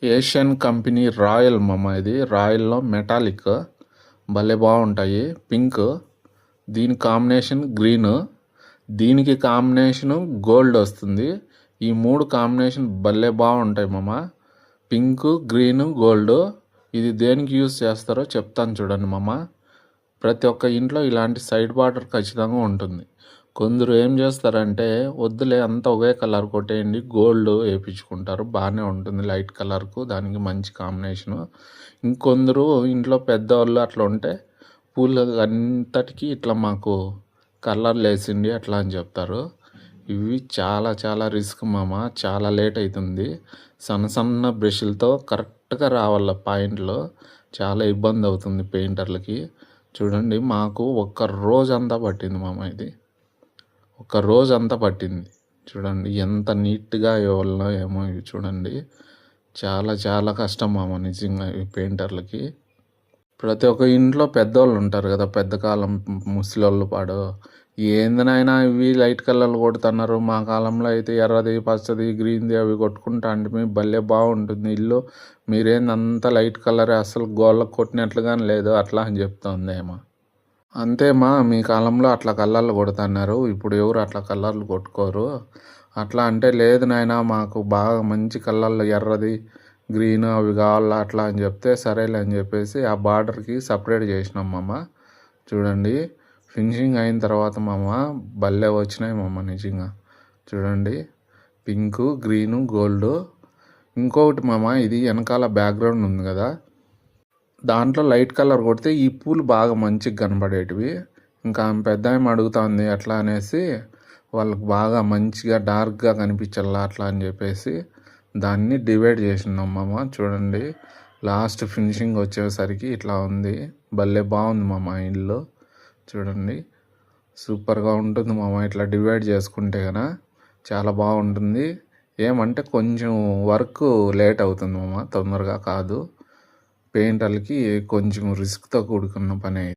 Asian company royal మామ. ఇది రాయల్లో metallic భలే బాగుంటాయి. పింక్, దీని కాంబినేషన్ గ్రీన్, దీనికి కాంబినేషను గోల్డ్ వస్తుంది. ఈ మూడు కాంబినేషన్ భలే బాగుంటాయి మామ. Pink, green, gold. ఇది దేనికి యూస్ చేస్తారో చెప్తాను చూడండి మామ. ప్రతి ఒక్క ఇంట్లో ఇలాంటి సైడ్ బార్డర్ ఖచ్చితంగా ఉంటుంది. కొందరు ఏం చేస్తారంటే వద్దులే అంతా ఒకే కలర్ కొట్టేయండి, గోల్డ్ వేయించుకుంటారు, బాగానే ఉంటుంది లైట్ కలర్కు, దానికి మంచి కాంబినేషను. ఇంకొందరు ఇంట్లో పెద్దవాళ్ళు అట్లా ఉంటే పూలు అంతటికి ఇట్లా మాకు కలర్లు వేసిండి అట్లా అని చెప్తారు. ఇవి చాలా చాలా రిస్క్ మామ, చాలా లేట్ అవుతుంది. సన్న సన్న బ్రష్లతో కరెక్ట్గా రావాల పాయింట్లో, చాలా ఇబ్బంది అవుతుంది పెయింటర్లకి. చూడండి, మాకు ఒక్క రోజంతా పట్టింది మామ. ఇది ఒక రోజంతా పట్టింది. చూడండి ఎంత నీట్గా ఇవ్వాలనో ఏమో. ఇవి చూడండి, చాలా చాలా కష్టం మామ నిజంగా ఇవి పెయింటర్లకి. ప్రతి ఒక్క ఇంట్లో పెద్దవాళ్ళు ఉంటారు కదా, పెద్ద కాలం ముసలోళ్ళు పాడు, ఏందినైనా ఇవి లైట్ కలర్లు కొడుతున్నారు, మా కాలంలో అయితే ఎర్రది, పచ్చది, గ్రీన్ది అవి కొట్టుకుంటా అంటే మీ భలే బాగుంటుంది ఇల్లు, మీరేంది అంత లైట్ కలరే, అసలు గోళ్ళకు కొట్టినట్లుగానే లేదు అట్లా అని చెప్తుంది ఏమో. అంతేమా, మీ కాలంలో అట్లా కలర్లు కొడుతున్నారు, ఇప్పుడు ఎవరు అట్లా కలర్లు కొట్టుకోరు అట్లా అంటే, లేదు నాయన మాకు బాగా మంచి కలర్లు ఎర్రది, గ్రీన్ అవి కావాలా అట్లా అని చెప్తే సరేలే అని చెప్పేసి ఆ బార్డర్కి సపరేట్ చేసినాం మామ. చూడండి, ఫినిషింగ్ అయిన తర్వాత మామ భలే వచ్చినాయి మామ నిజంగా. చూడండి, పింకు, గ్రీను, గోల్డ్. ఇంకొకటి మామ, ఇది వెనకాల బ్యాక్గ్రౌండ్ ఉంది కదా, దాంట్లో లైట్ కలర్ కొడితే ఈ పూలు బాగా మంచిగా కనబడేటివి. ఇంకా ఆమె పెద్ద ఆమె అడుగుతుంది అట్లా అనేసి, వాళ్ళకి బాగా మంచిగా డార్క్గా కనిపించాలా అట్లా అని చెప్పేసి దాన్ని డివైడ్ చేసినాం మామ. చూడండి, లాస్ట్ ఫినిషింగ్ వచ్చేసరికి ఇట్లా ఉంది. భలే బాగుంది మామ ఇల్లు. చూడండి, సూపర్గా ఉంటుంది మామ. ఇట్లా డివైడ్ చేసుకుంటే కనుక చాలా బాగుంటుంది. ఏమంటే కొంచెం వర్క్ లేట్ అవుతుంది మామ, తొందరగా కాదు. పెయింటర్లకి కొంచెం రిస్క్తో కూడుకున్న పని.